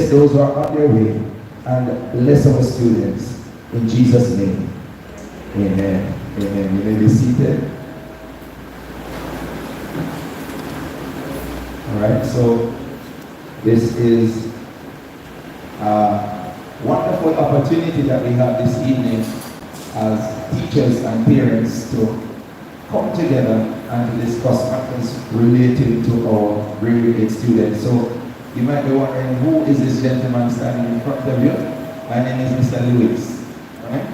bless those who are on their way, and bless our students. In Jesus' name. Amen. Amen. You may be seated. All right, so this is a wonderful opportunity that we have this evening as teachers and parents to come together and to discuss matters relating to our grade 8 students. So you might be wondering, who is this gentleman standing in front of you? My name is Mr. Lewis. Right?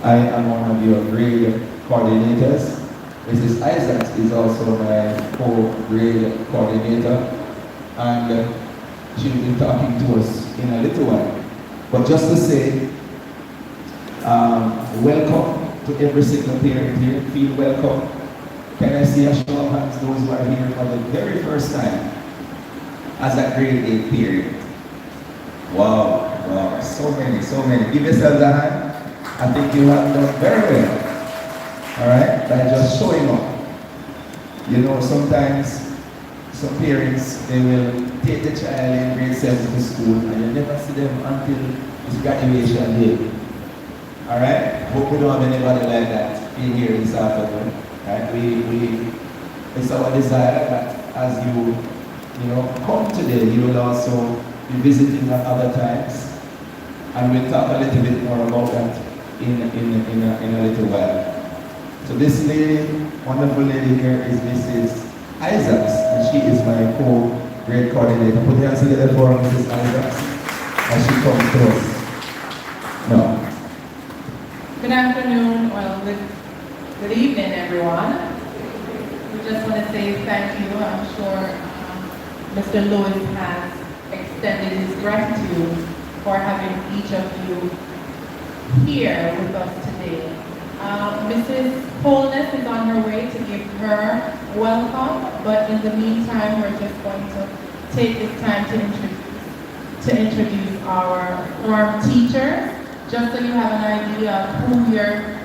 I am one of your grade coordinators. Mrs. Isaacs is also my co-grade coordinator, and she'll be talking to us in a little while. But just to say, welcome to every single parent here. Feel welcome. Can I see a show of hands, those who are here for the very first time as a grade 8 parent? Wow, wow, so many, so many. Give yourselves a hand. I think you have done very well. All right, by just showing up. You know, sometimes some parents, they will take the child in grade 7 to school and you never see them until it's graduation day. All right, hope we don't have anybody like that in here this afternoon. Right? It's our desire that as you come today, you will also be visiting at other times, and we'll talk a little bit more about that in a little while. So this lady, wonderful lady here, is Mrs. Isaacs, and she is my co-grade coordinator. Put your hands together for Mrs. Isaacs as she comes to us. No. Good afternoon, well, good evening, everyone. We just want to say thank you. I'm sure Mr. Lewis has extended his gratitude for having each of you here with us today. Mrs. Holness is on her way to give her welcome, but in the meantime, we're just going to take this time to introduce our form teachers, just so you have an idea of who your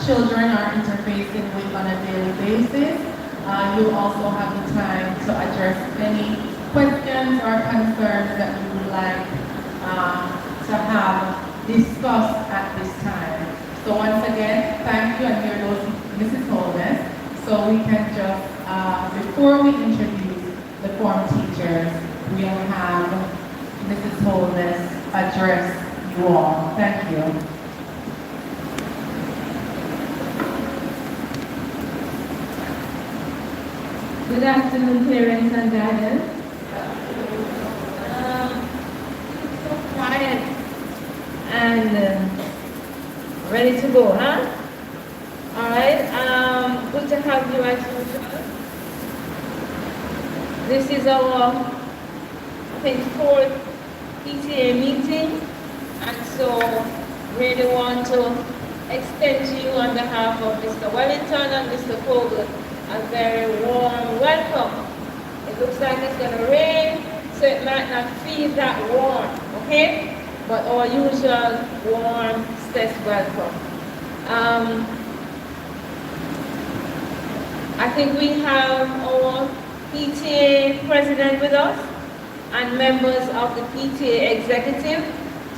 children are interfacing with on a daily basis. You also have the time to address any questions or concerns that you would like to have discussed at this time. So once again, thank you, and here goes Mrs. Holness. So we can just, before we introduce the form teachers, we'll have Mrs. Holness address you all. Thank you. Good afternoon, parents and guardians. So quiet and ready to go, huh? All right. Good to have you as usual. This is our, I think, 4th PTA meeting, and so really want to extend to you on behalf of Mr. Wellington and Mr. Fogel a very warm welcome. It looks like it's going to rain, so it might not feel that warm, okay? But our usual warm, steady welcome. I think we have our PTA president with us and members of the PTA executive.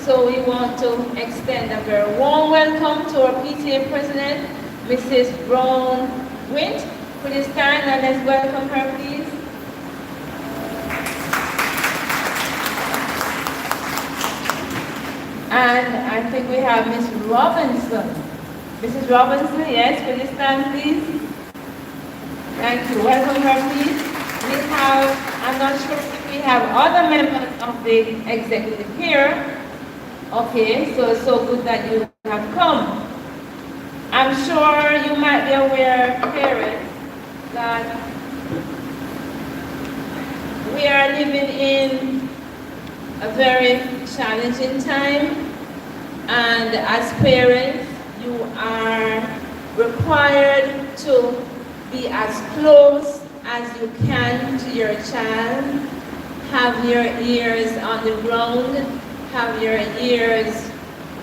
So we want to extend a very warm welcome to our PTA president, Mrs. Brown Wint. Please stand and let's welcome her, please. And I think we have Miss Robinson. Mrs. Robinson, yes, will you stand, please? Thank you. Welcome her, please. We have, I'm not sure if we have other members of the executive here. Okay, so it's so good that you have come. I'm sure you might be aware, parents, that we are living in a very challenging time, and as parents, you are required to be as close as you can to your child, have your ears on the ground, have your ears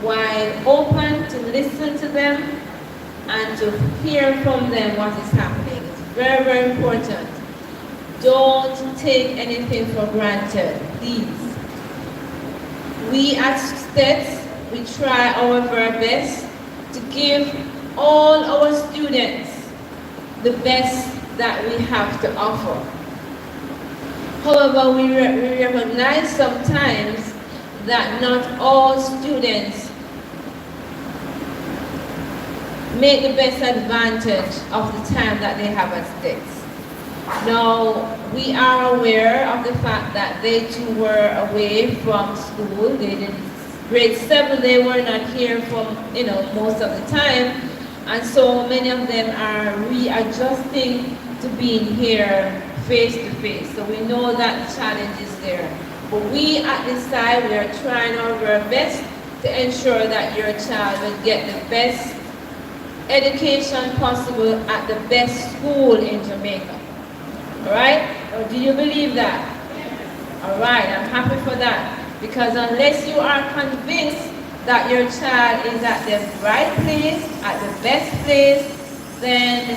wide open to listen to them and to hear from them what is happening. It's very, very important. Don't take anything for granted, please. We at STETS, we try our very best to give all our students the best that we have to offer. However, we recognize sometimes that not all students make the best advantage of the time that they have at STETS. Now, we are aware of the fact that they too were away from school. They did grade 7, they were not here for, most of the time. And so many of them are readjusting to being here face to face. So we know that the challenge is there. But we at this side, we are trying our very best to ensure that your child will get the best education possible at the best school in Jamaica. Alright? Or do you believe that? Alright, I'm happy for that. Because unless you are convinced that your child is at the right place, at the best place, then,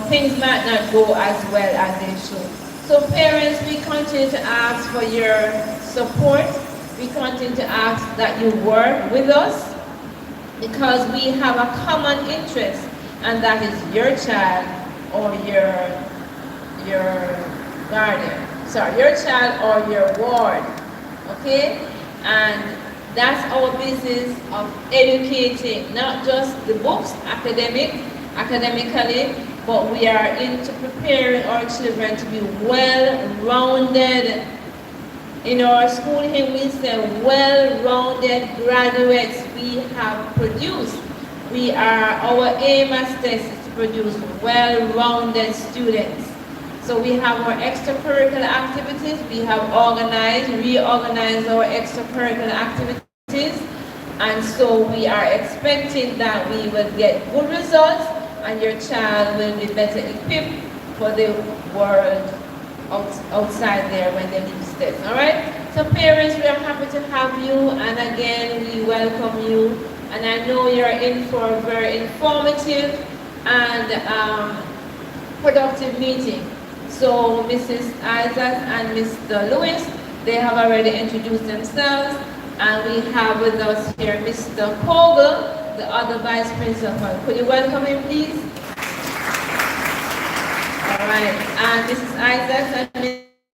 things might not go as well as they should. So parents, we continue to ask for your support. We continue to ask that you work with us because we have a common interest, and that is your child or your guardian. Sorry, your child or your ward. Okay? And that's our business of educating, not just the books, academically, but we are into preparing our children to be well-rounded. In our school here, we say well-rounded graduates we have produced. Our aim as STETS is to produce well-rounded students. So we have our extracurricular activities. We have reorganized our extracurricular activities. And so we are expecting that we will get good results and your child will be better equipped for the world outside there when they leave STETS. All right? So parents, we are happy to have you, and again, we welcome you. And I know you're in for a very informative and productive meeting. So Mrs. Isaac and Mr. Lewis, they have already introduced themselves, and we have with us here Mr. Kogel, the other vice principal. Could you welcome him, please? All right, and Mrs. Isaac and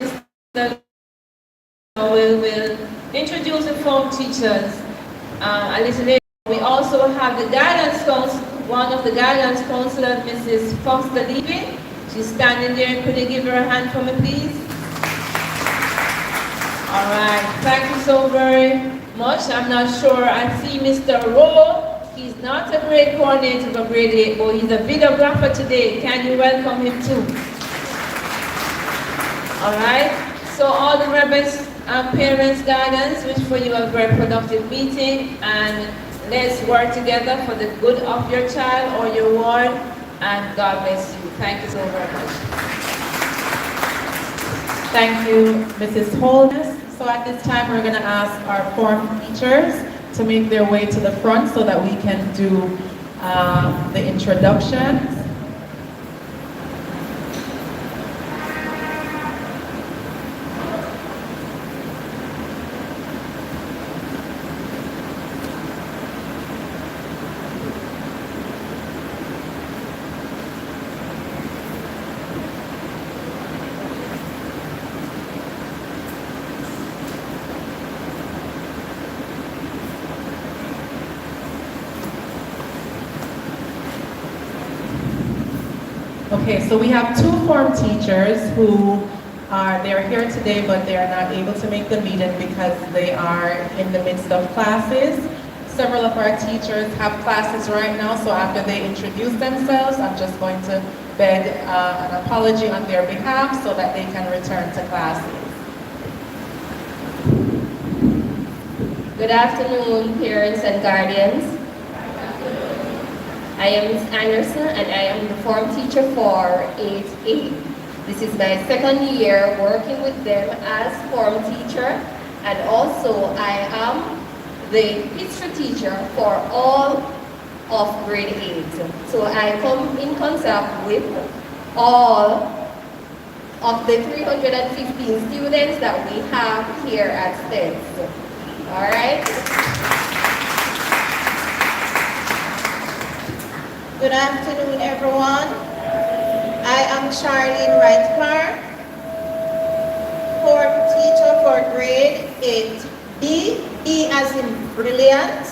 Mr. will introduce the form teachers a little later. We also have the guidance council, one of the guidance counselors, Mrs. Foster Levy. She's standing there. Could you give her a hand for me, please? All right, thank you so very much. I'm not sure. I see Mr. Rowe. He's not a grade coordinator for grade 8, but he's a videographer today. Can you welcome him too? All right. So all the rebels and parents guidance, wish for you a very productive meeting, and let's work together for the good of your child or your ward, and God bless you. Thank you so very much. Thank you, Mrs. Holness. So at this time, we're going to ask our form teachers to make their way to the front so that we can do the introductions. Okay, so we have two form teachers who they're here today, but they are not able to make the meeting because they are in the midst of classes. Several of our teachers have classes right now, so after they introduce themselves, I'm just going to beg an apology on their behalf so that they can return to classes. Good afternoon, parents and guardians. I am Ms. Anderson, and I am the form teacher for 8A. This is my second year working with them as form teacher, and also I am the history teacher for all of grade 8. So I come in contact with all of the 315 students that we have here at STETS. All right? Good afternoon, everyone. I am Charlene Wright-Clark, form teacher for grade 8B, B as in brilliant,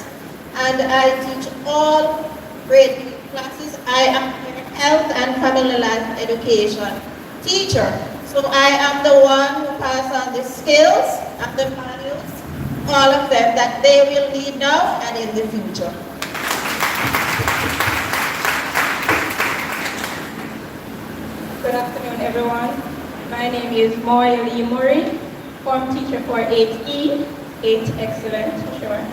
and I teach all grade 8 classes. I am a health and family life education teacher. So I am the one who pass on the skills and the values, all of them, that they will need now and in the future. Good afternoon, everyone. My name is Moya Lee Murray, form teacher for 8E, 8 Excellent for sure.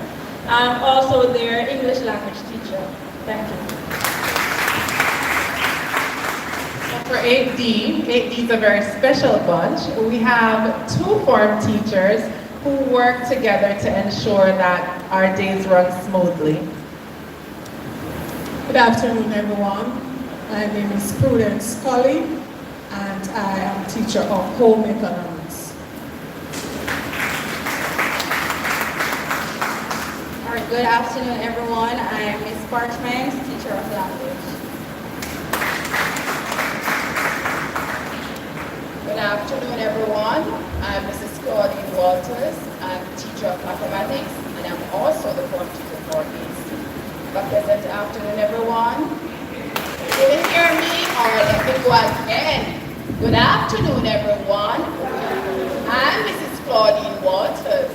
I'm also their English language teacher. Thank you. For 8D, 8D is a very special bunch. We have 2 form teachers who work together to ensure that our days run smoothly. Good afternoon, everyone. My name is Prudence Scully, and I am teacher of home economics. All right, good afternoon, everyone. I'm Miss Parchment, teacher of language. Good afternoon, everyone. I'm Mrs. Claudine Walters. I'm teacher of mathematics, and I'm also the form teacher for AC. Good afternoon, everyone. Did you hear me? Or let me go again. Good afternoon, everyone. I'm Mrs. Claudine Walters.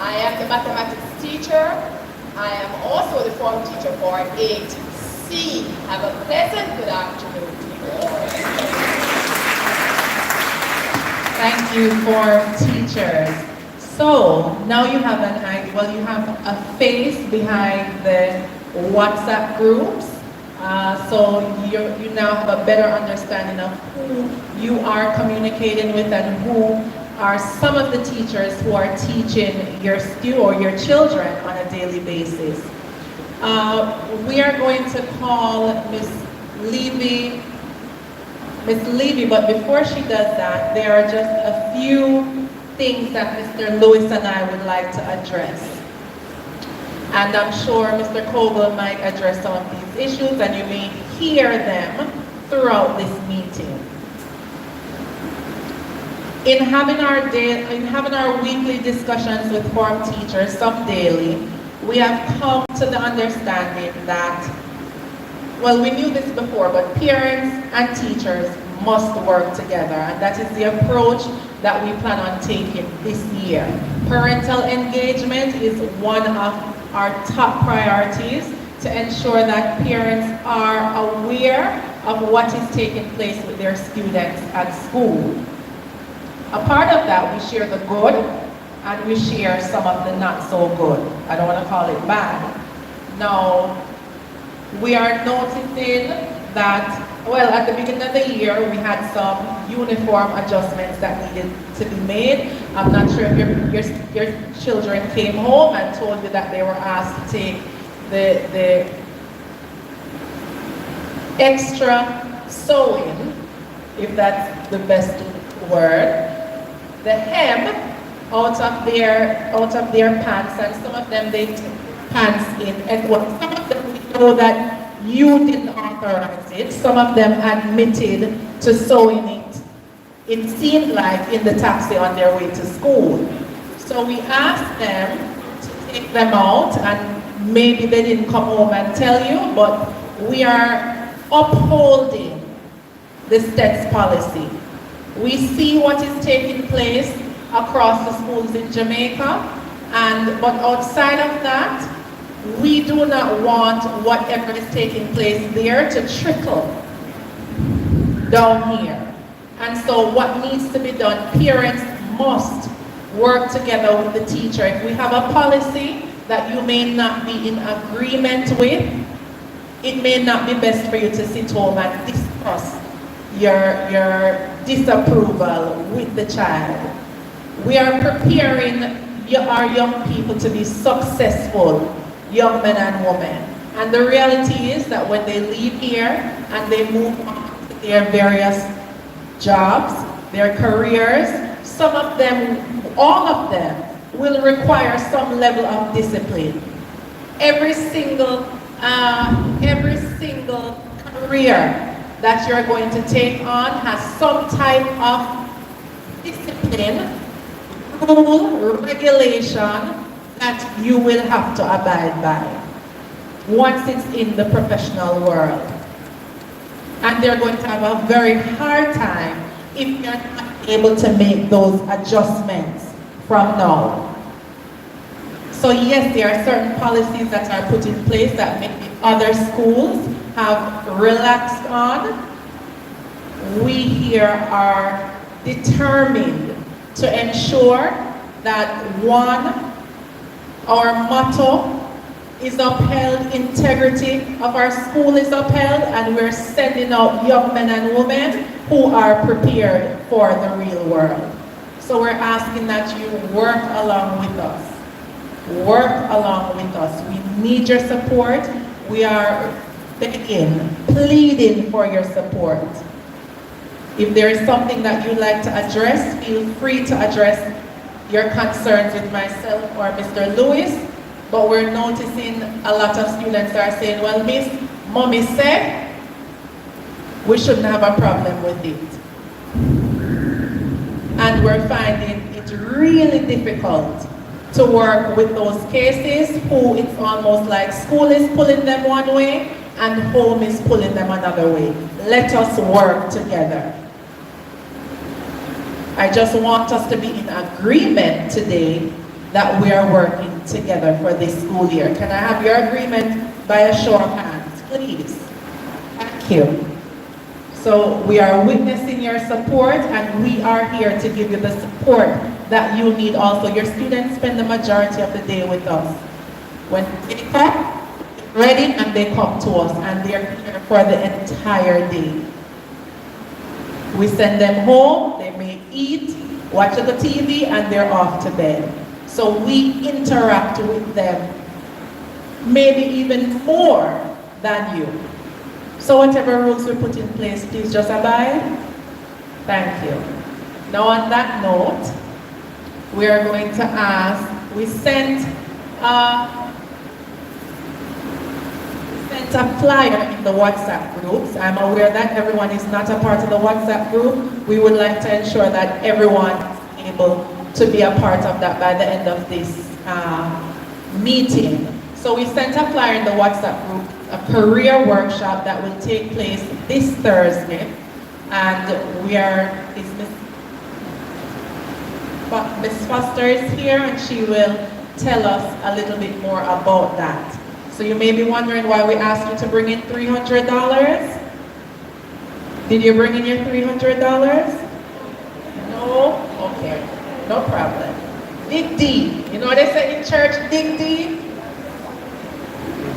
I am the mathematics teacher. I am also the form teacher for 8C. Have a pleasant good afternoon to you all. Thank you, form teachers. So now you have an idea, well, you have a face behind the WhatsApp groups. So you now have a better understanding of who you are communicating with and who are some of the teachers who are teaching your or your children on a daily basis. We are going to call Miss Levy, but before she does that, there are just a few things that Mr. Lewis and I would like to address. And I'm sure Mr. Kogel might address some of these issues, and you may hear them throughout this meeting. In having our weekly discussions with form teachers, some daily, we have come to the understanding that, well, we knew this before, but parents and teachers must work together, and that is the approach that we plan on taking this year. Parental engagement is one of our top priorities to ensure that parents are aware of what is taking place with their students at school. A part of that, we share the good and we share some of the not so good. I don't want to call it bad. Now, we are noticing that, well, at the beginning of the year, we had some uniform adjustments that needed to be made. I'm not sure if your children came home and told you that they were asked to take the extra sewing, if that's the best word, the hem out of their pants, and some of them they took pants in, and what some of them we know that you didn't authorize it. Some of them admitted to sewing it. It seemed like in the taxi on their way to school. So we asked them to take them out, and maybe they didn't come home and tell you, but we are upholding the STETS policy. We see what is taking place across the schools in Jamaica, but outside of that, we do not want whatever is taking place there to trickle down here. And so what needs to be done, parents must work together with the teacher. If we have a policy that you may not be in agreement with, it may not be best for you to sit home and discuss your disapproval with the child. We are preparing our young people to be successful young men and women. And the reality is that when they leave here and they move on to their various jobs, their careers, some of them, all of them, will require some level of discipline. Every single career that you're going to take on has some type of discipline, rule, regulation that you will have to abide by once it's in the professional world. And they're going to have a very hard time if you're not able to make those adjustments from now. So yes, there are certain policies that are put in place that maybe other schools have relaxed on. We here are determined to ensure that one, our motto is upheld, integrity of our school is upheld, and we're sending out young men and women who are prepared for the real world. So we're asking that you work along with us. Work along with us. We need your support. We are begging, pleading for your support. If there is something that you'd like to address, feel free to address your concerns with myself or Mr. Lewis. But we're noticing a lot of students are saying, well, Miss, Mommy said we shouldn't have a problem with it. And we're finding it really difficult to work with those cases who it's almost like school is pulling them one way and home is pulling them another way. Let us work together. I just want us to be in agreement today that we are working together for this school year. Can I have your agreement by a show of hands, please? Thank you. So we are witnessing your support, and we are here to give you the support that you need also. Your students spend the majority of the day with us. When they come, ready, and they come to us, and they're here for the entire day. We send them home, they may eat, watch the TV, and they're off to bed. So we interact with them, maybe even more than you. So whatever rules we put in place, please just abide. Thank you. Now on that note, we are going to ask, we sent a flyer in the WhatsApp groups. I'm aware that everyone is not a part of the WhatsApp group. We would like to ensure that everyone is able to be a part of that by the end of this meeting. So we sent a flyer in the WhatsApp group, a career workshop that will take place this Thursday. And we are, Ms. Foster is here, and she will tell us a little bit more about that. So you may be wondering why we asked you to bring in $300. Did you bring in your $300? No? Okay, no problem. Dig deep. You know what they say in church, dig deep?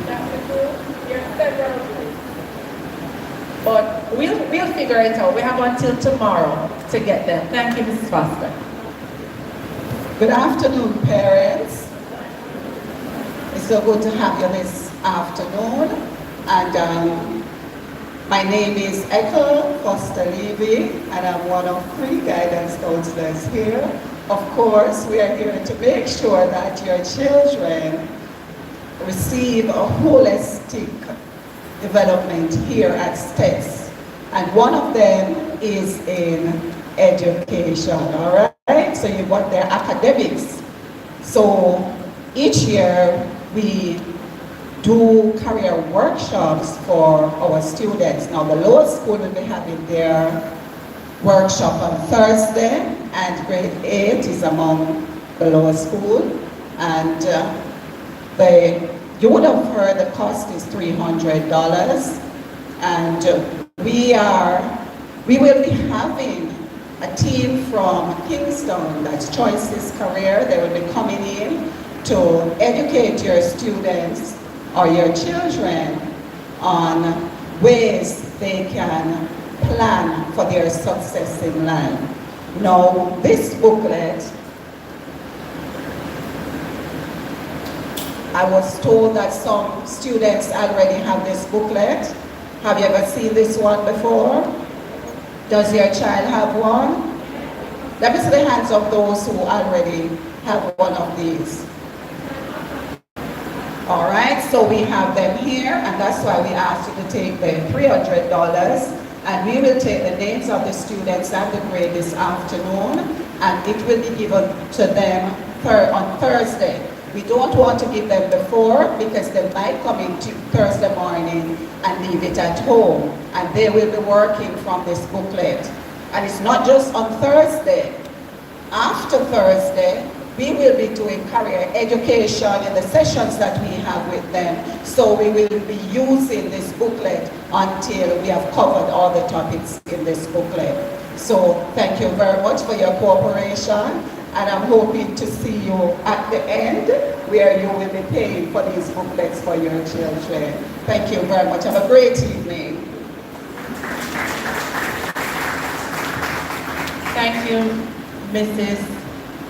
That's the truth. You're several places. But we'll figure it out. We have until tomorrow to get them. Thank you, Mrs. Foster. Good afternoon, parents. It's so good to have you this afternoon. And my name is Ethel Foster-Levy, and I'm one of 3 guidance counselors here. Of course, we are here to make sure that your children receive a holistic development here at STETS. And one of them is in education, all right? So you've got their academics. So each year we do career workshops for our students. Now the lower school will be having their workshop on Thursday, and grade 8 is among the lower school. And you would have heard the cost is $300. And we will be having a team from Kingston, that's Choices Career. They will be coming in to educate your students or your children on ways they can plan for their success in life. Now, this booklet, I was told that some students already have this booklet. Have you ever seen this one before? Does your child have one? Let me see the hands of those who already have one of these. All right, so we have them here, and that's why we asked you to take the $300, and we will take the names of the students and the grade this afternoon, and it will be given to them on Thursday. We don't want to give them before because they might come in Thursday morning and leave it at home, and they will be working from this booklet. And it's not just on Thursday. After Thursday, we will be doing career education in the sessions that we have with them. So we will be using this booklet until we have covered all the topics in this booklet. So thank you very much for your cooperation, and I'm hoping to see you at the end where you will be paying for these booklets for your children. Thank you very much. Have a great evening. Thank you, Mrs.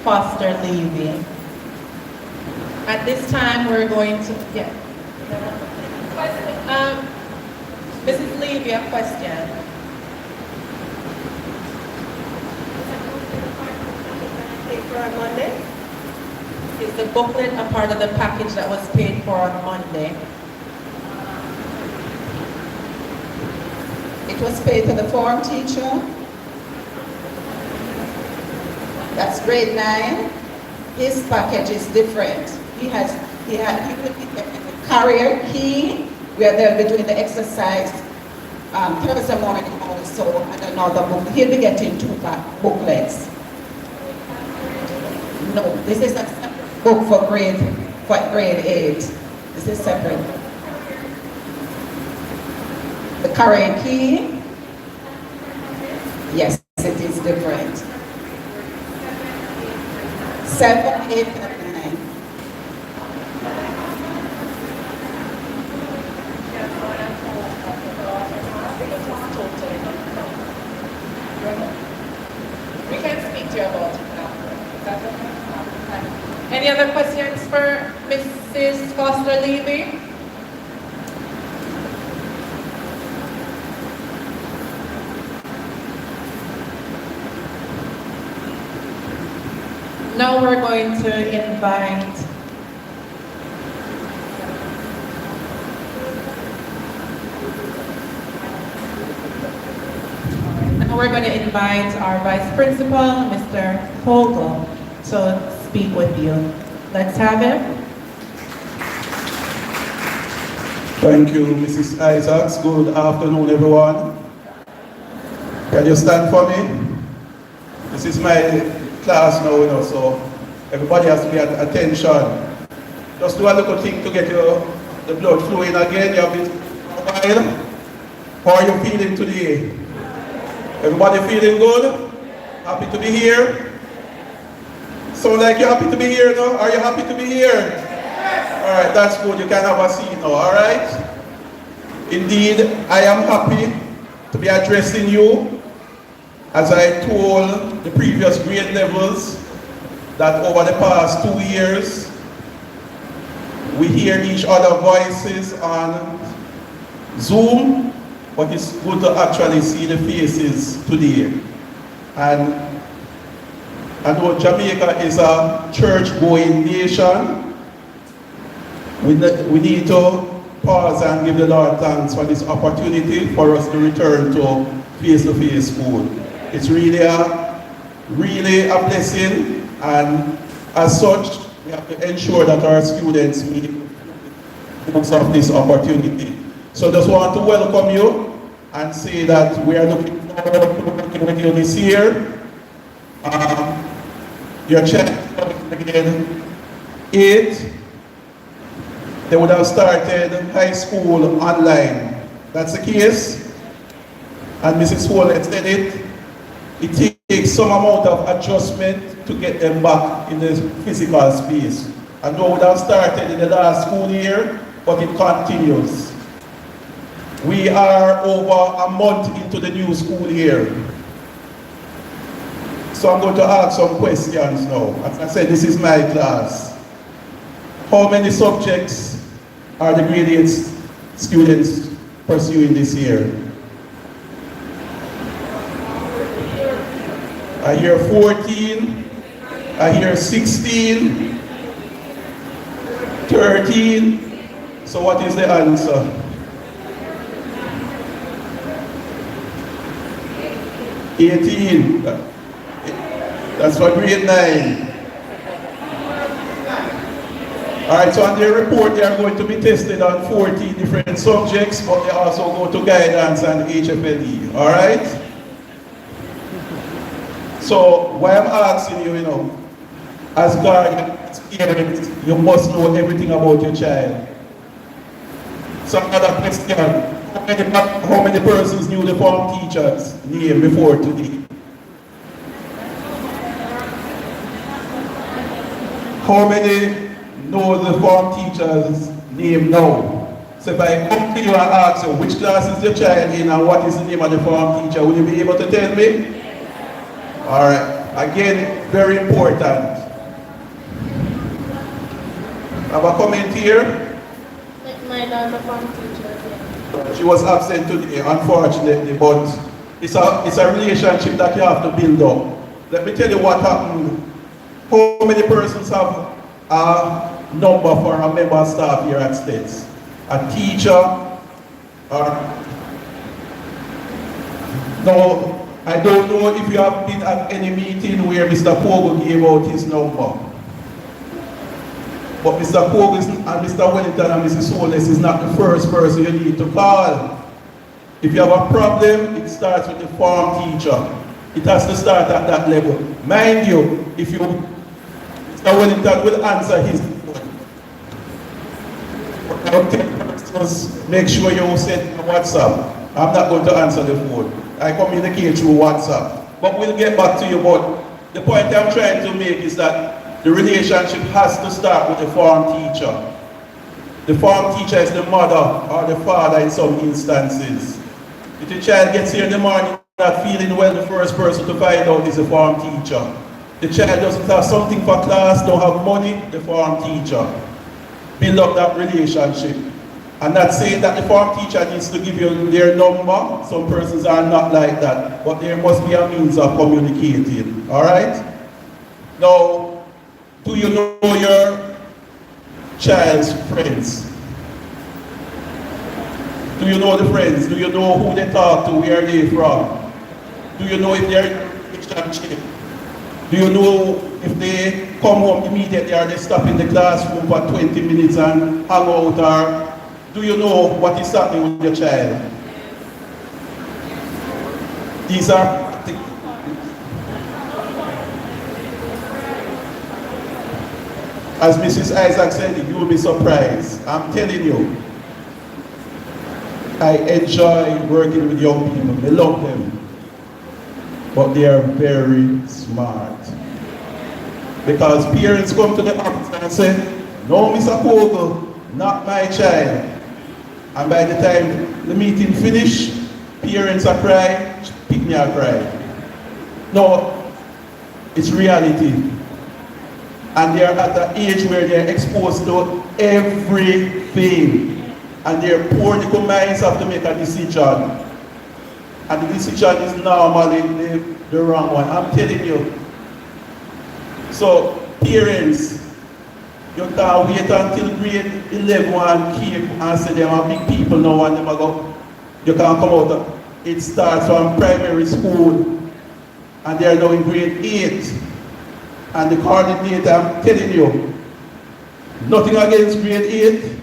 Foster Levy. At this time, we're going to, Mrs. Levy, a question. For on Monday? Is the booklet a part of the package that was paid for on Monday? It was paid to the form teacher. That's grade 9. His package is different. He will be getting the career key, where they'll be doing the exercise Thursday morning also, and another book. He'll be getting 2 booklets. No, this is a separate book for grade 8. This is separate. The career key, yes, it is different. 7, 8, and 9. We can speak to you about it now. Any other questions for Mrs. Foster Levy? Now we're going to invite our Vice Principal, Mr. Fogel, to speak with you. Let's have him. Thank you, Mrs. Isaacs. Good afternoon, everyone. Can you stand for me? This is my class now, so everybody has to be at attention. Just do a little thing to get the blood flowing again. You have been a while. How are you feeling today? Everybody feeling good? Happy to be here? Sound like you're happy to be here now? Are you happy to be here? Yes. All right, that's good. You can have a seat now, all right? Indeed, I am happy to be addressing you. As I told the previous grade levels, that over the past 2 years, we hear each other's voices on Zoom, but it's good to actually see the faces today. And I know Jamaica is a church-going nation. We need to pause and give the Lord thanks for this opportunity for us to return to face-to-face school. It's really a blessing, and as such, we have to ensure that our students meet most of this opportunity. So just want to welcome you and say that we are looking forward to working with you this year. Your child again 8, they would have started high school online. That's the case, and Mrs. Howlett said it takes some amount of adjustment to get them back in the physical space. And though would have started in the last school year, but it continues. We are over a month into the new school year. So I'm going to ask some questions now. As I said, this is my class. How many subjects are the grade 8 students pursuing this year? I hear 14. I hear 16, 13. So what is the answer? 18. That's for grade 9. Alright, so on their report they are going to be tested on 14 different subjects, but they also go to guidance and HFLE. Alright? So why I'm asking you, as guardian, as parents, you must know everything about your child. So another question, how many persons knew the form teacher's name before today? How many know the form teacher's name now? So if I come to you and ask you which class is your child in and what is the name of the form teacher, will you be able to tell me? Alright, again, very important. Have a comment here? My daughter form teacher. She was absent today, unfortunately, but it's a relationship that you have to build up. Let me tell you what happened. How many persons have a number for a member of staff here at States? A teacher, no, I don't know if you have been at any meeting where Mr. Pogo gave out his number. But Mr. Pogo and Mr. Wellington and Mrs. Solis is not the first person you need to call. If you have a problem, it starts with the form teacher. It has to start at that level. Mind you, if you, Mr. Wellington will answer his phone. Just make sure you send a WhatsApp. I'm not going to answer the phone. I communicate through WhatsApp. But we'll get back to you. But the point I'm trying to make is that the relationship has to start with the form teacher. The form teacher is the mother or the father in some instances. If the child gets here in the morning not feeling well, the first person to find out is the form teacher. The child doesn't have something for class, don't have money, the form teacher. Build up that relationship. I'm not saying that the form teacher needs to give you their number. Some persons are not like that. But there must be a means of communicating. Alright? Now, do you know your child's friends? Do you know the friends? Do you know who they talk to? Where are they from? Do you know if they're in a relationship? Do you know if they come home immediately or they stop in the classroom for 20 minutes and hang out? Or do you know what is happening with your child? These are as Mrs. Isaac said, you will be surprised. I'm telling you, I enjoy working with young people. I love them. But they are very smart. Because parents come to the office and say, no, Mr. Pogo, not my child. And by the time the meeting finished, parents are crying, pick me are crying. No, it's reality. And they are at an age where they are exposed to everything. And their poor little minds have to make a decision. And the decision is normally the wrong one. I'm telling you. So, parents, you can't wait until grade 11 and keep and say them are big people now and them go. You can't come out. It starts from primary school. And they are now in grade 8. And the coordinator, I'm telling you, nothing against grade 8,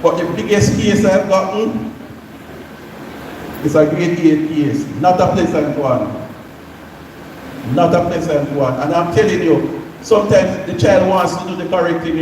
but the biggest case I've gotten is a grade 8 case. Not a pleasant one. Not a pleasant one. And I'm telling you, sometimes the child wants to do the correct thing,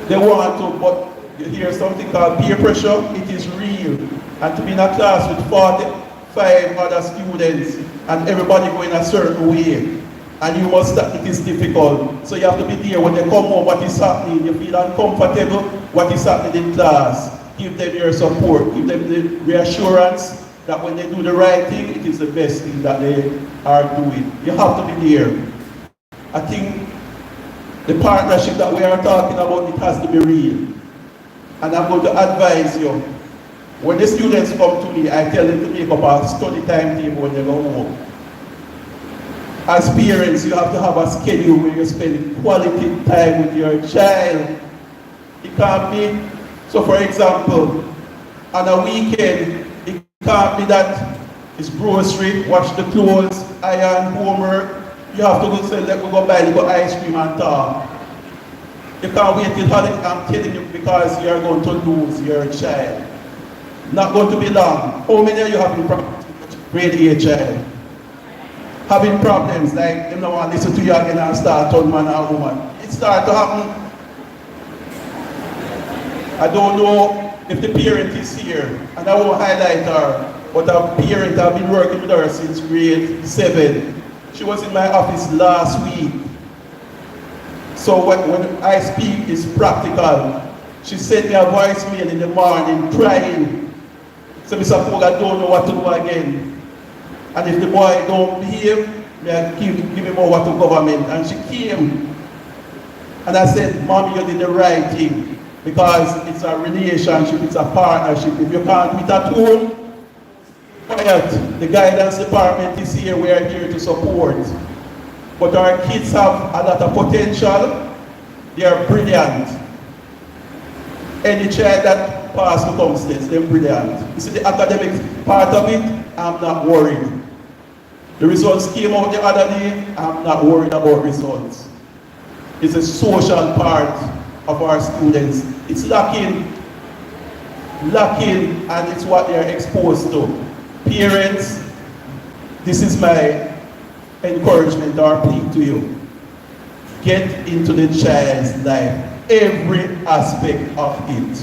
They want to, but you hear something called peer pressure, it is real. And to be in a class with 45 other students and everybody going a certain way, and you must start, it is difficult. So you have to be there when they come home, what is happening, you feel uncomfortable, what is happening in class. Give them your support, give them the reassurance that when they do the right thing, it is the best thing that they are doing. You have to be there. I think the partnership that we are talking about, it has to be real. And I'm going to advise you, when the students come to me, I tell them to make up a study timetable when they go home. I as parents, you have to have a schedule where you spend quality time with your child. It can't be, so for example, on a weekend, it can't be that it's grocery, wash the clothes, iron, homework. You have to go say, let me go buy the ice cream and talk. You can't wait till holiday, I'm telling you, because you're going to lose your child. Not going to be long. How many of you have been problems with grade 8 child? Having problems like they don't want to listen to you again and start turn man and woman. It starts to happen. I don't know if the parent is here, and I won't highlight her, but a parent I've been working with her since grade 7. She was in my office last week. So when I speak, it's practical. She sent me a voicemail in the morning crying. So Mr. Fogg, I don't know what to do again. And if the boy don't behave, give him over to government. And she came. And I said, Mommy, you did the right thing. Because it's a relationship, it's a partnership. If you can't meet at home, quiet. The guidance department is here, we are here to support. But our kids have a lot of potential. They are brilliant. Any child that passes the constance, they're brilliant. You see the academic part of it, I'm not worried. The results came out the other day, I'm not worried about results. It's a social part of our students. It's lacking, and it's what they are exposed to. Parents, this is my encouragement or plea to you. Get into the child's life, every aspect of it.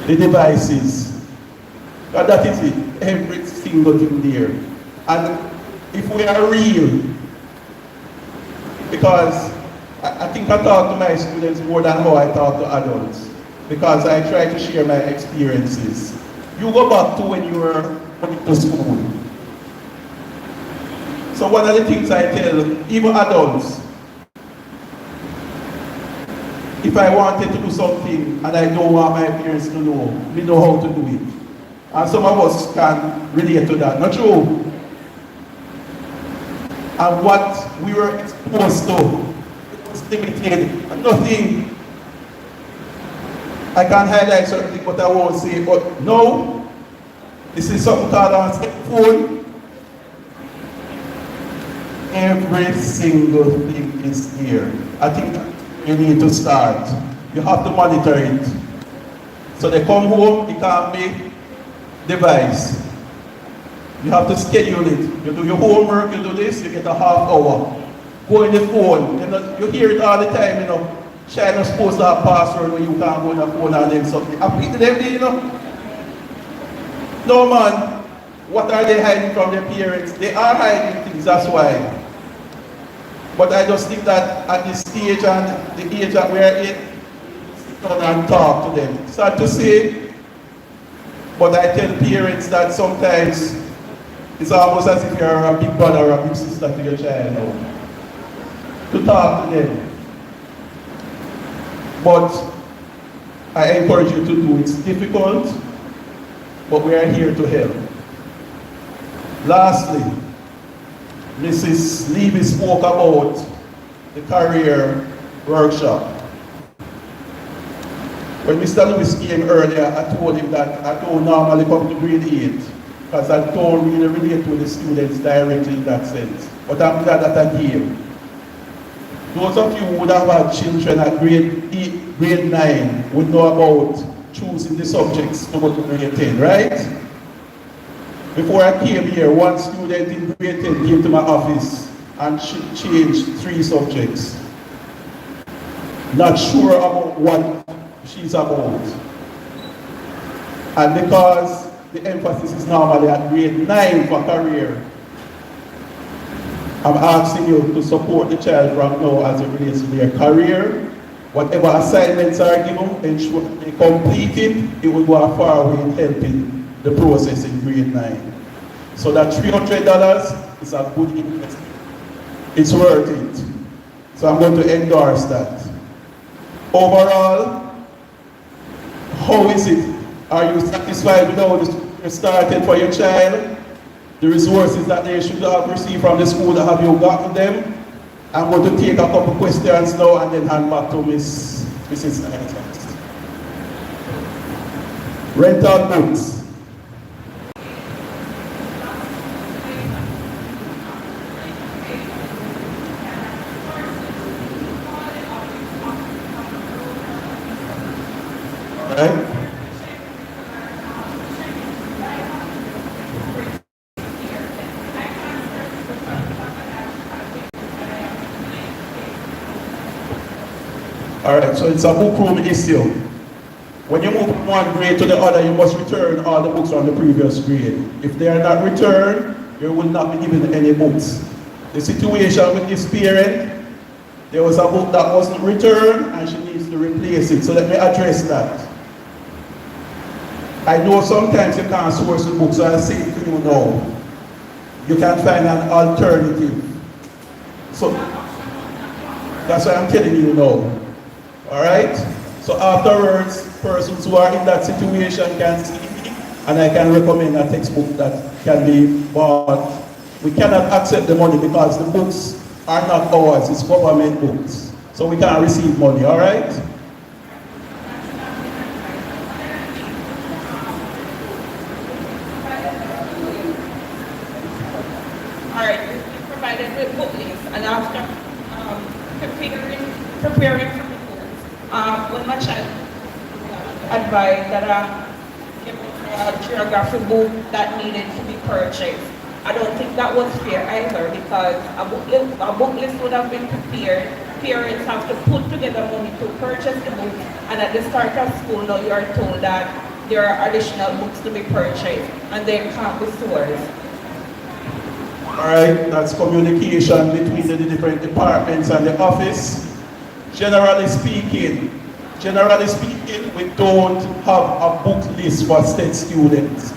The devices, that is it, every single thing there. And if we are real, because I think I talk to my students more than how I talk to adults, because I try to share my experiences. You go back to when you were going to school. So one of the things I tell even adults, if I wanted to do something and I don't want my parents to know, we know how to do it. And some of us can relate to that, not true? And what we were exposed to, it was limited, nothing. I can highlight certain things, but I won't say. But no, this is something called on phone. Every single thing is here. I think you need to start. You have to monitor it. So they come home, it can't be device. You have to schedule it. You do your homework, you do this, you get a half hour. Go in the phone. You hear it all the time, you know. Child is supposed to have password when you can't go in the phone and then something. I pick them, you know. No man, what are they hiding from their parents? They are hiding things, that's why. But I just think that at this stage and the age that we are in, sit down and talk to them. Sad to say, but I tell parents that sometimes it's almost as if you're a big brother or a big sister to your child now. To talk to them. But I encourage you to do it. It's difficult, but we are here to help. Lastly, Mrs. Levy spoke about the career workshop. When Mr. Lewis came earlier, I told him that I don't normally come to grade 8 because I don't really relate with the students directly in that sense. But I'm glad that I came. Those of you who would have had children at grade 9 would know about choosing the subjects to go to grade 10, right? Before I came here, one student in grade 10 came to my office and changed 3 subjects. Not sure about what she's about. And because the emphasis is normally at grade 9 for career, I'm asking you to support the child from now as it relates to their career. Whatever assignments are given, ensure they complete it. It will go a far way in helping the process in grade 9. So that $300 is a good investment. It's worth it. So I'm going to endorse that. Overall, how is it? Are you satisfied with how you started for your child? the resources that they should have received from the school, have you gotten them? I'm going to take a couple questions now and then hand back to Mrs. Isaacs. Rental books. Right? All right, so it's a book room issue. When you move from one grade to the other, you must return all the books from the previous grade. If they are not returned, you will not be given any books. The situation with this parent, there was a book that wasn't returned and she needs to replace it. So let me address that. I know sometimes you can't source the books, so I'll say it to you now. You can find an alternative. So that's why I'm telling you now. Alright? So afterwards, persons who are in that situation can see me and I can recommend a textbook that can be bought. We cannot accept the money because the books are not ours, it's government books. So we can't receive money, alright? Alright, we provided with book lists, and after preparing for the course, when my child advised that a geography book that needed to be purchased, I don't think that was fair either, because a book list would have been prepared. Parents have to put together money to purchase the book, and at the start of school now you are told that there are additional books to be purchased and they can't be sourced. Alright, that's communication between the different departments and the office. Generally speaking, we don't have a book list for state students.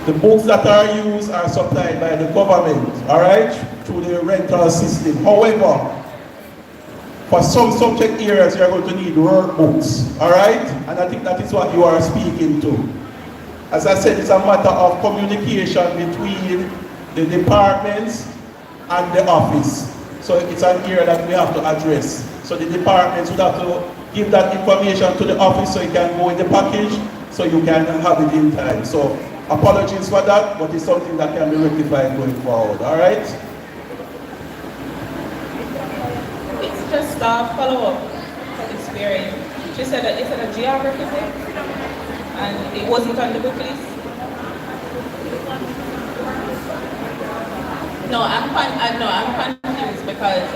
The books that are used are supplied by the government, alright, through the rental system. However, for some subject areas, you're going to need workbooks, alright? And I think that is what you are speaking to. As I said, it's a matter of communication between the departments and the office. So it's an area that we have to address. So the departments would have to give that information to the office so it can go in the package, so you can have it in time. So apologies for that, but it's something that can be rectified going forward, all right? It's just a follow-up experience. She said that it's a geography book and it wasn't on the book list. No, I'm confused because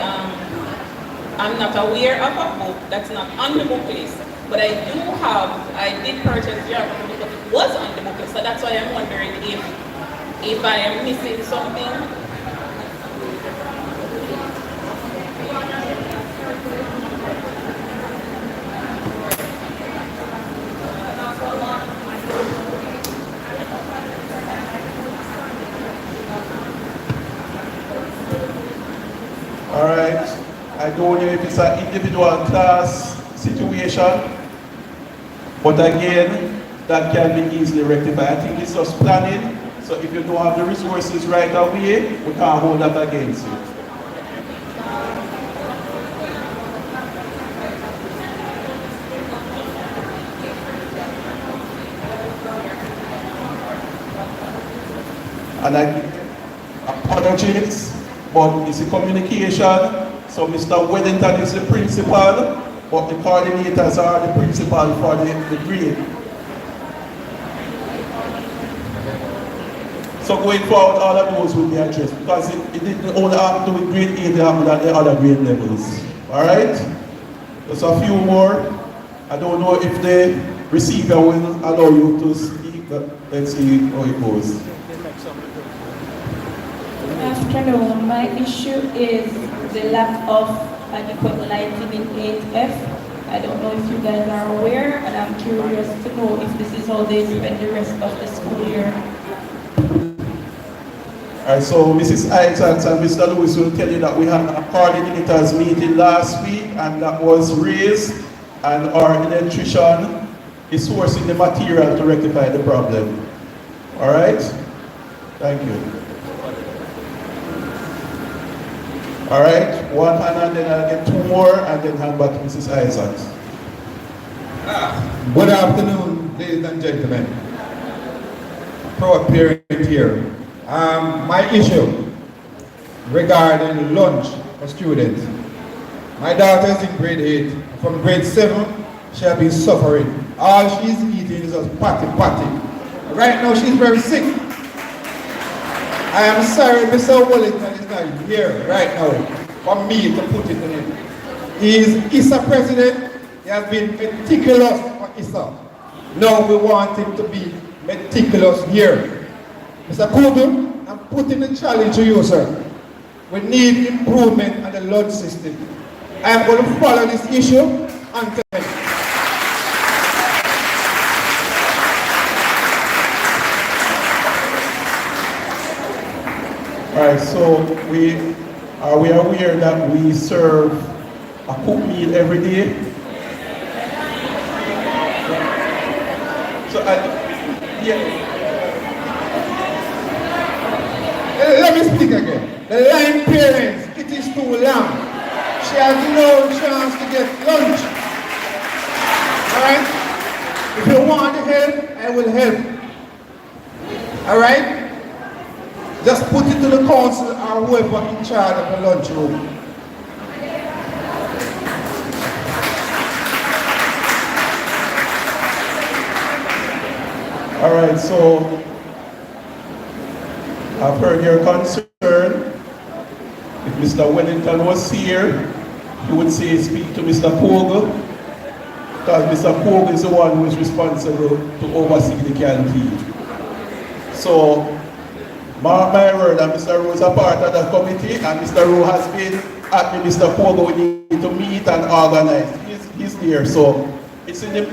I'm not aware of a book that's not on the book list. But I did purchase geography because it was on the book list. So that's why I'm wondering if I am missing something. All right, I don't know if it's an individual class situation, but again, that can be easily rectified. I think it's just planning, so if you don't have the resources right away, we can't hold that against you. And apologies, but it's a communication. So Mr. Wellington is the principal, but the coordinators are the principal for the grade. So going forward, all of those will be addressed because it didn't only have to do with grade 8, it happened at the other grade levels. All right? There's a few more. I don't know if the receiver will allow you to speak, but let's see how it goes. Good afternoon. My issue is the lack of adequate lighting in 8F. I don't know if you guys are aware, and I'm curious to know if this is how they spend the rest of the school year. Alright, so Mrs. Isaacs and Mr. Lewis will tell you that we had a coordinators meeting last week and that was raised, and our electrician is sourcing the material to rectify the problem. Alright? Thank you. All right, one hand and then I'll get two more and then hand back to Mrs. Isaacs. Good afternoon, ladies and gentlemen. Proud parent here. My issue regarding lunch for students. My daughter is in grade 8. From grade 7, she has been suffering. All she's eating is just patty. Right now, she's very sick. I am sorry, Mr. Wellington is not here right now for me to put it in it. He is Pta President. He has been meticulous for Pta. Now we want him to be meticulous here. Mr. October, I'm putting a challenge to you, sir. We need improvement on the lunch system. I am going to follow this issue until Alright, so we are aware that we serve a cooked meal every day. So let me speak again. The line parents, it is too long. She has no chance to get lunch. Alright? If you want to help, I will help. Alright? Just put it to the council or whoever in charge of the lunchroom. Alright, so I've heard your concern. If Mr. Wellington was here, he would say speak to Mr. Pogue, because Mr. Pogue is the one who is responsible to oversee the canteen. So, mark my word, and Mr. Rowe is a part of that committee, and Mr. Rowe has been at Mr. Pogue, we need to meet and organize. He's there, so it's in the...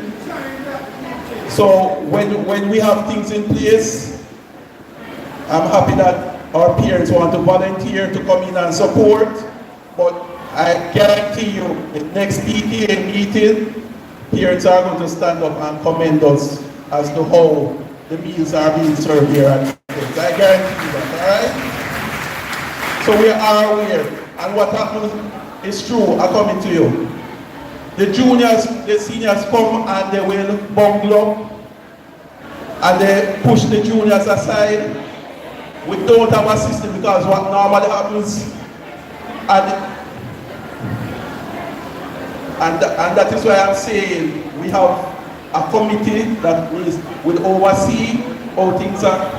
So when we have things in place, I'm happy that our parents want to volunteer to come in and support, but I guarantee you, the next PTA meeting, parents are going to stand up and commend us as to how the meals are being served here at things. I guarantee you that, alright? So we are aware, and what happens is true, I'm coming to you. The juniors, the seniors come and they will bungle up and they push the juniors aside. We don't have a system because what normally happens, and that is why I'm saying we have a committee that will oversee how things are.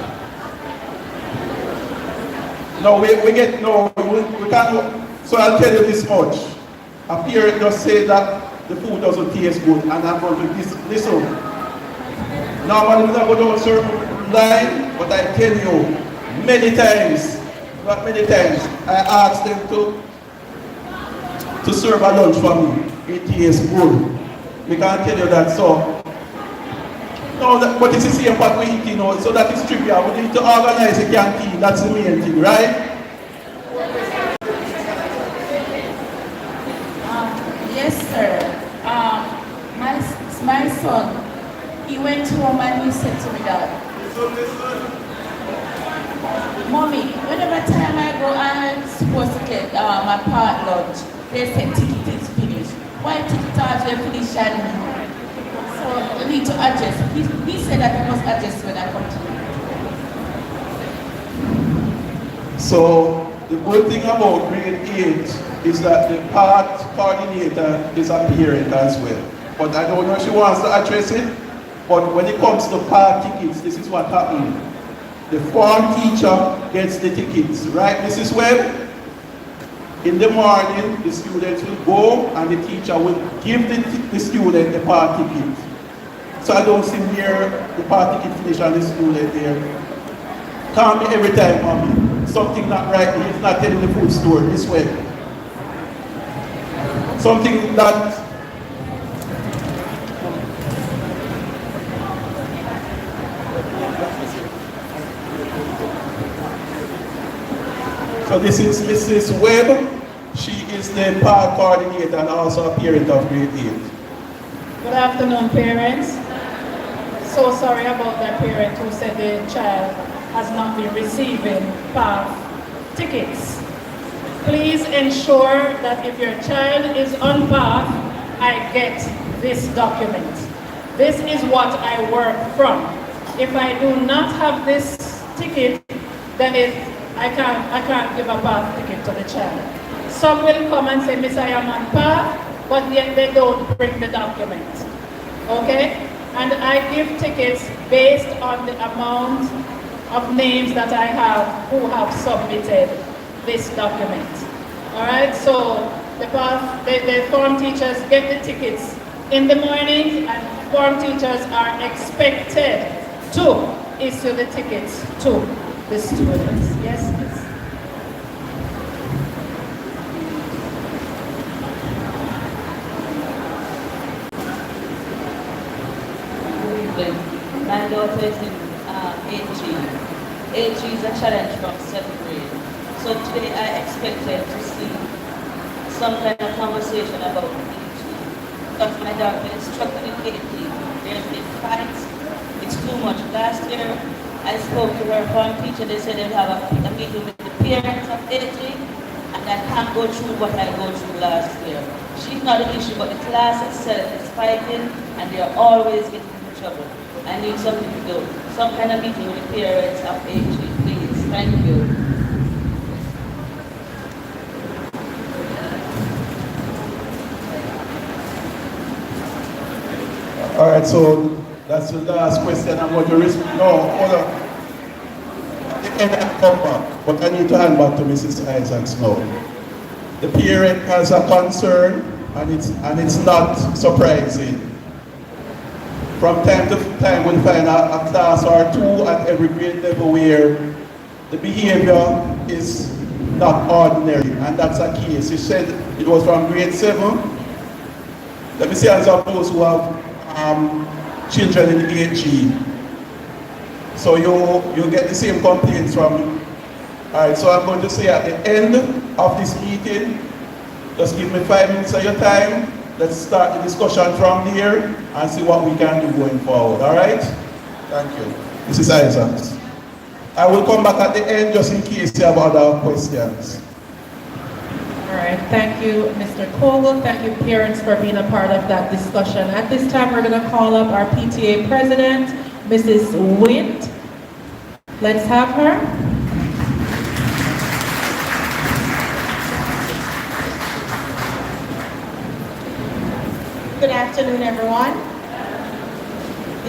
No, we can't, so I'll tell you this much. A parent just say that the food doesn't taste good and I'm going to listen. Normally we don't go down certain line, but I tell you, many times, not many times, I ask them to serve a lunch for me. It tastes good. We can't tell you that, so. No, but it's the same what we eat, you know, so that is trivial. We need to organize a canteen, that's the main thing, right? Yes, sir. My son, he went home and he said to me that, Mommy, whenever time I go, I'm supposed to get my part lunch. They said ticket is finished. Why ticket are they finished and so I need to adjust. He said that I must adjust when I come to you. So the good thing about grade 8 is that the part coordinator is a parent as well. But I don't know if she wants to address it. But when it comes to part tickets, this is what happens. The form teacher gets the tickets, right, Mrs. Webb? In the morning, the students will go and the teacher will give the student the part ticket. So I don't see where the part ticket finish and the student there. Can't be every time, Mommy. Something not right, he's not telling the food store this way. Something that so this is Mrs. Webb. She is the part coordinator and also a parent of grade 8. Good afternoon, parents. So sorry about that parent who said the child has not been receiving PATH tickets. Please ensure that if your child is on PATH, I get this document. This is what I work from. If I do not have this ticket, then I can't give a PATH ticket to the child. Some will come and say, Miss, I am on PATH, but yet they don't bring the document. Okay? And I give tickets based on the amount of names that I have who have submitted this document. All right, so the form teachers get the tickets in the morning, and form teachers are expected to issue the tickets to the students. Yes, please. My daughter is in 8G. 8G is a challenge from 7th grade. So today I expected to see some kind of conversation about 8G. Because my daughter is struggling in 8G. There's been fights. It's too much. Last year I spoke to her form teacher. They said they'll have a meeting with the parents of 8G, and I can't go through what I go through last year. She's not an issue, but the class itself is fighting, and they are always getting into trouble. I need something to do. Some kind of meeting with the parents of 8G, please. Thank you. All right, so that's the last question I'm going to respond. No, hold on. And I come back, but I need to hand back to Mrs. Isaacs now. The parent has a concern, and it's not surprising. From time to time, we'll find a class or two at every grade level where the behavior is not ordinary, and that's a case. You said it was from grade 7. Let me see as those who have children in 8G. So you get the same complaints from. All right, so I'm going to say at the end of this meeting, just give me 5 minutes of your time. Let's start the discussion from here and see what we can do going forward. All right? Thank you. Mrs. Isaacs. I will come back at the end just in case you have other questions. All right, thank you, Mr. Colwell. Thank you, parents, for being a part of that discussion. At this time, we're going to call up our PTA president, Mrs. Wint. Let's have her. Good afternoon, everyone.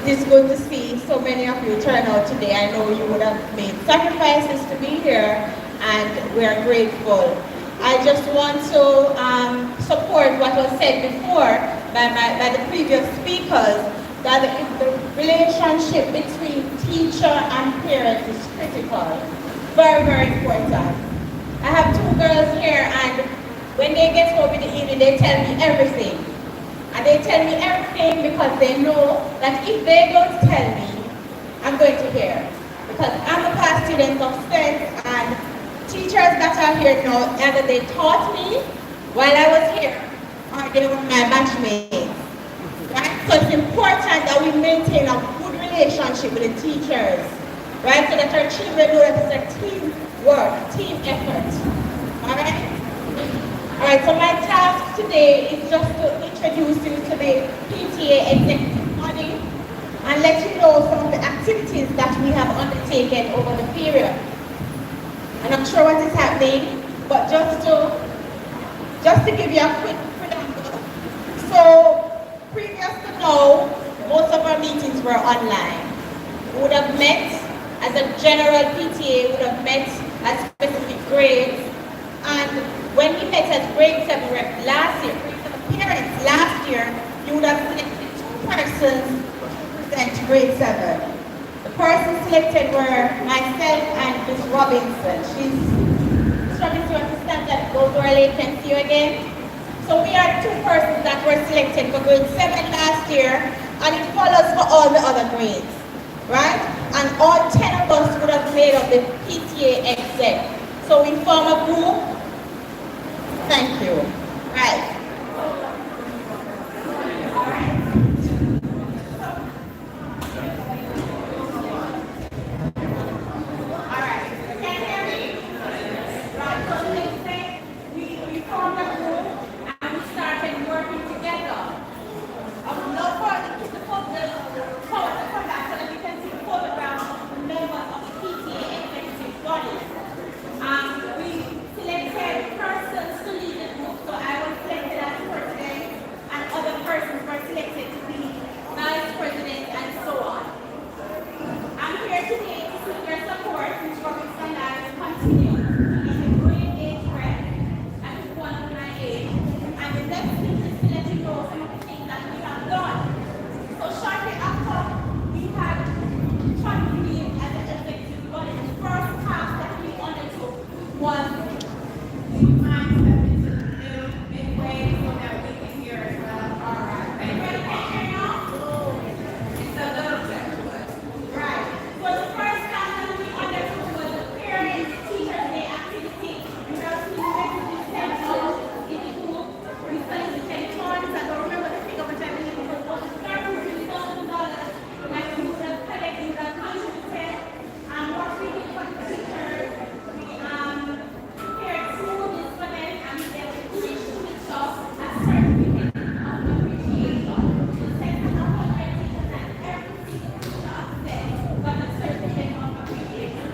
It is good to see so many of you turn out today. I know you would have made sacrifices to be here, and we are grateful. I just want to support what was said before by the previous speakers, that the relationship between teacher and parent is critical. Very, very important. I have 2 girls here, and when they get home in the evening, they tell me everything. And they tell me everything because they know that if they don't tell me, I'm going to hear. Because I'm a past student of SENSE, and teachers that are here now, either they taught me while I was here, or they were my batchmates. Right? So it's important that we maintain a good relationship with the teachers, right? So that our children know that it's a team work, team effort. All right? All right, so my task today is just to introduce you to the PTA executive body and let you know some of the activities that we have undertaken over the period. I'm not sure what is happening, but just to give you a quick preamble. So previous to now, most of our meetings were online. We would have met as a general PTA, would have met at specific grades, and when we met at grade 7 rep last year, parents last year, you would have selected 2 persons to present grade 7. The persons selected were myself and Ms. Robinson. Ms. Robinson, you understand that those who are late can see you again? So we are 2 persons that were selected for grade 7 last year, and it follows for all the other grades, right? And all 10 of us would have made up the PTA exec. So we form a group. Thank you. Right. let's just let you know some of the things that we have done. So shortly after we had continued as an executive body, the first task that we undertook was the mindset midway so that we can hear as well. All right. Anybody can hear now? It's a little bit. Right. So the first task that we undertook was the Parents Teachers Day activity. We have to send out in the group. We spent the 10 tons. I don't remember the figure, but I believe it was $30,000. And we would have collected that contributed. And what we did for the teachers, we prepared food for them and they would each switch off a certificate of appreciation. So send us a 100 teachers and every single teacher upset got a certificate of appreciation.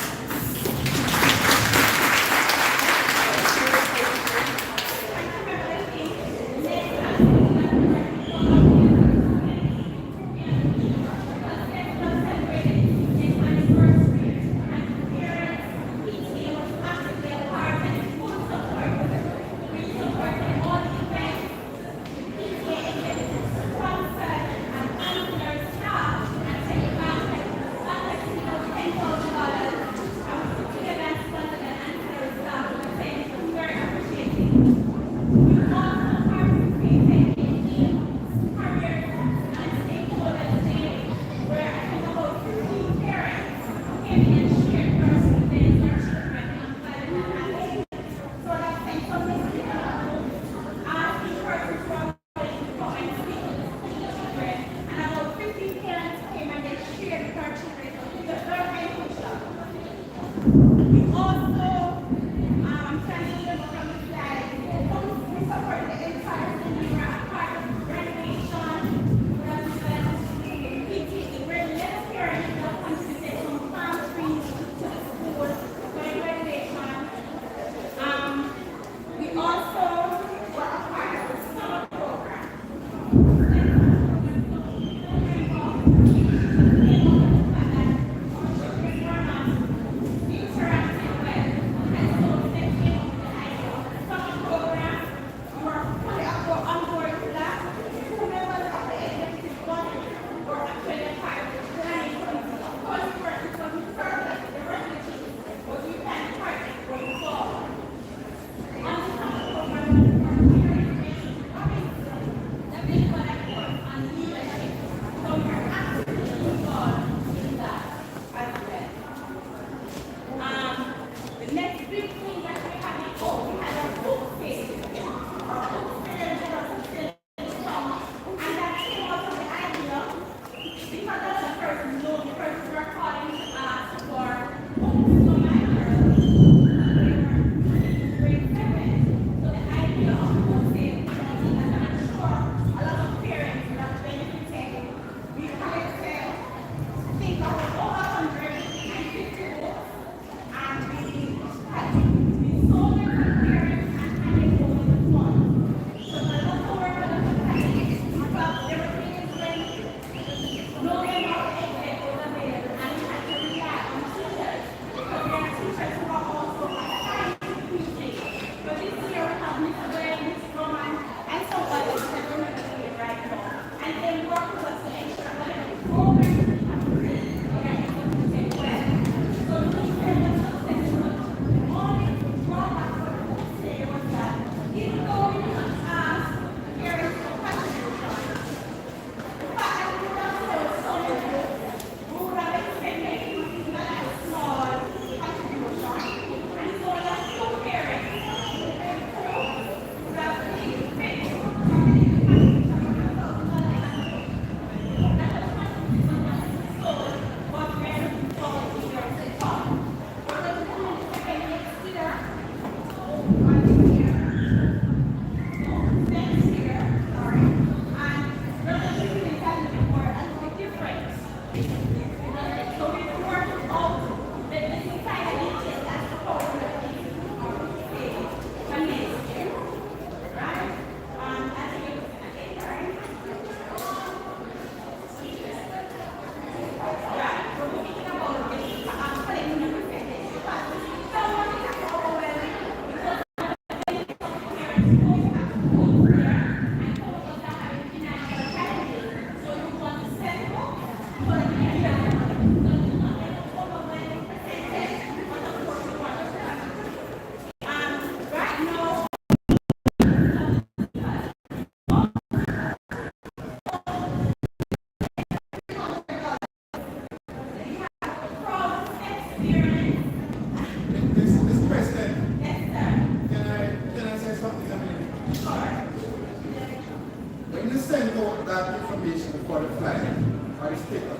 when you send out that information for the flyer or the sticker,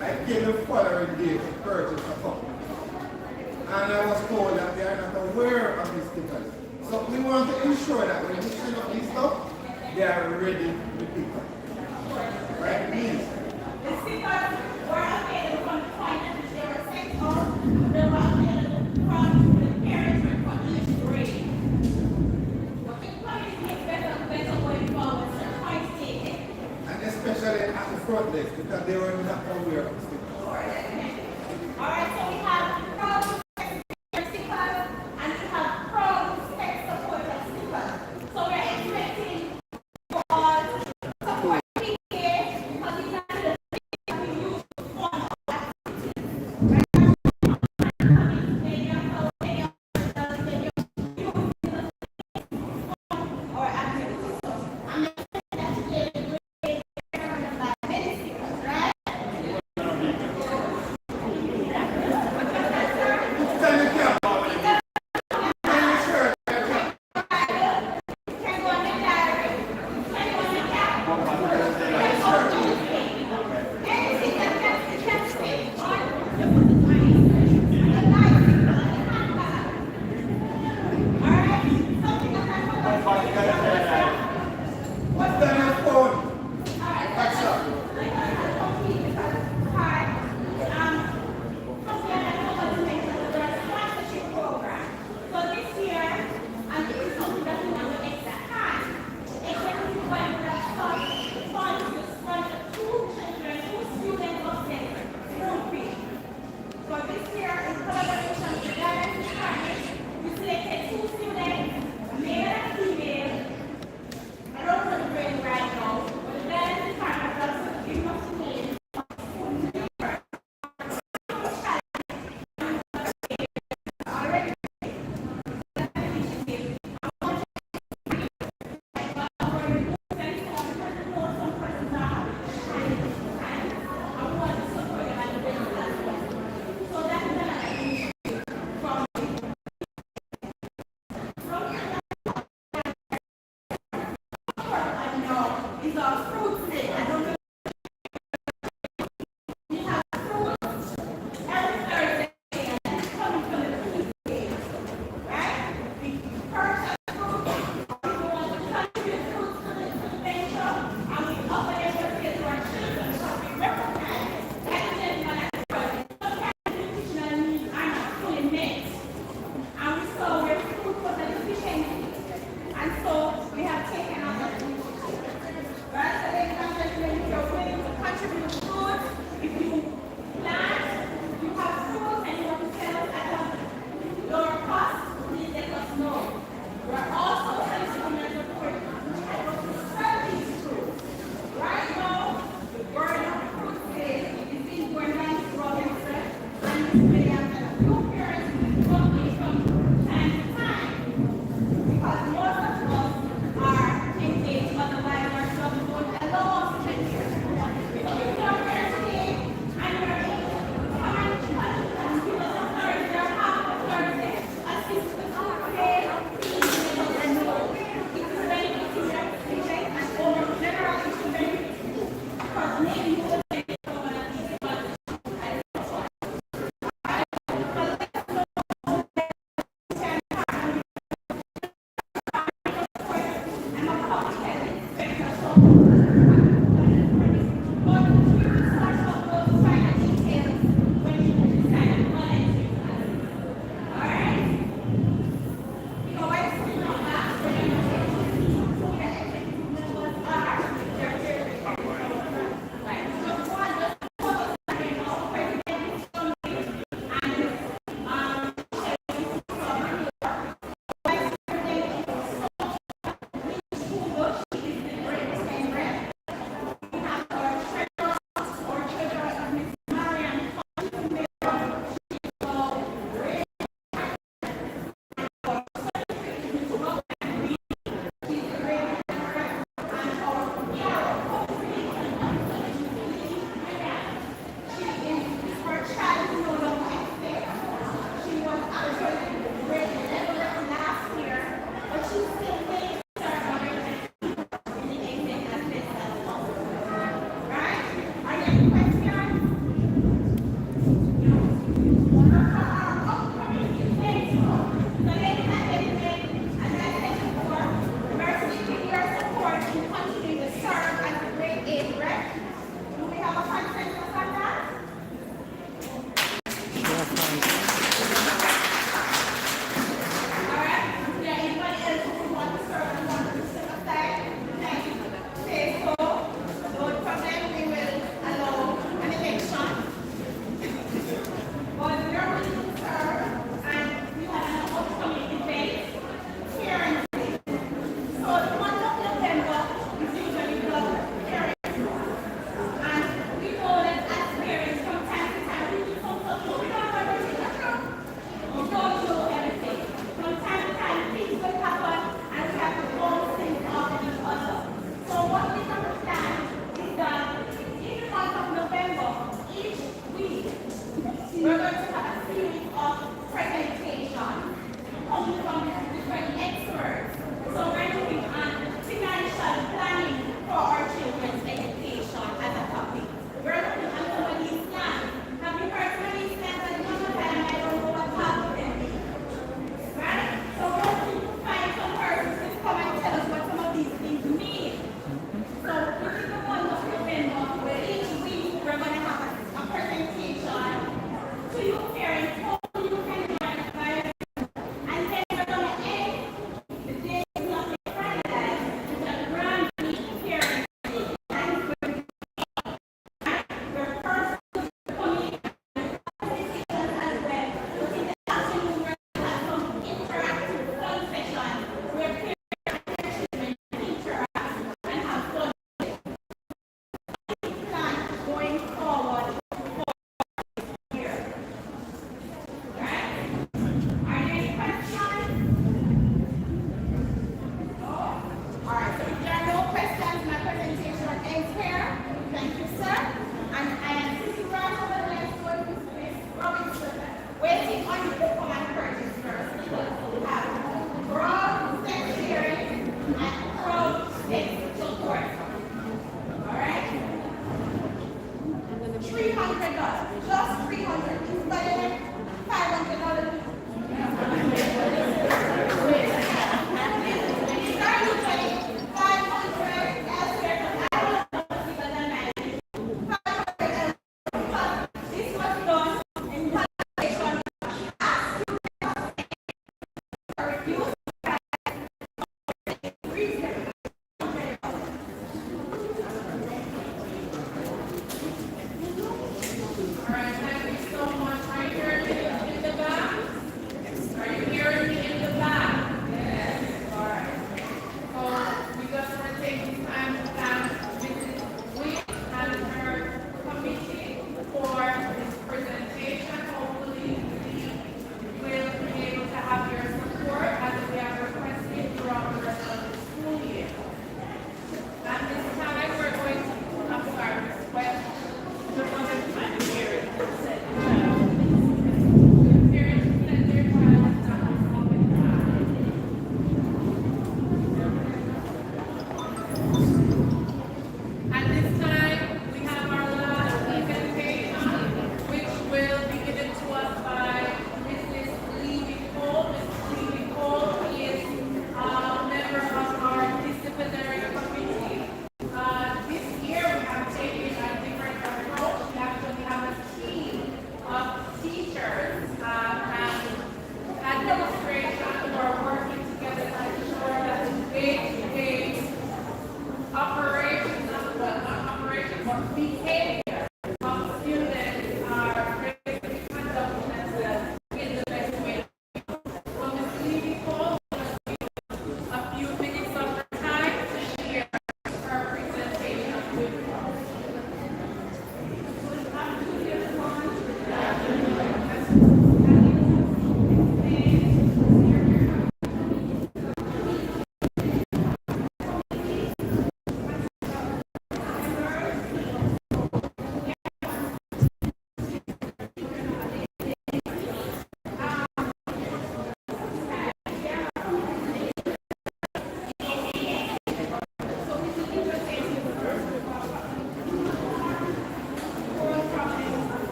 I gave the following day to purchase a couple. And I was told that they are not aware of these stickers. So we want to ensure that when we send out these stuff, they are ready to pick up. Right, please. The stickers were available from the point at which they were sent out. They were available from the parents for each grade. It makes better going forward, so point taken. And especially at the front desk, because they were not aware of the stickers. All right, so we have proud stickers and we have proud tech supporter stickers. So we're expecting for all support PTA because these are the things we use for our 6 till 4. All right? $300, just $300. Instead $500.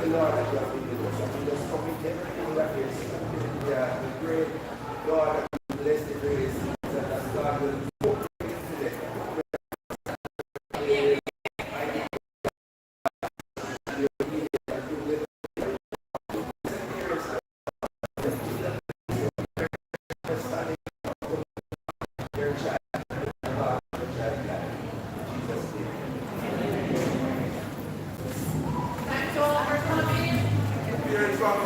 the Lord that you have been with us. And we just commit everything that we are seeing. We pray, Lord, that you bless the grace, that God will open it today. Thanks all for coming. From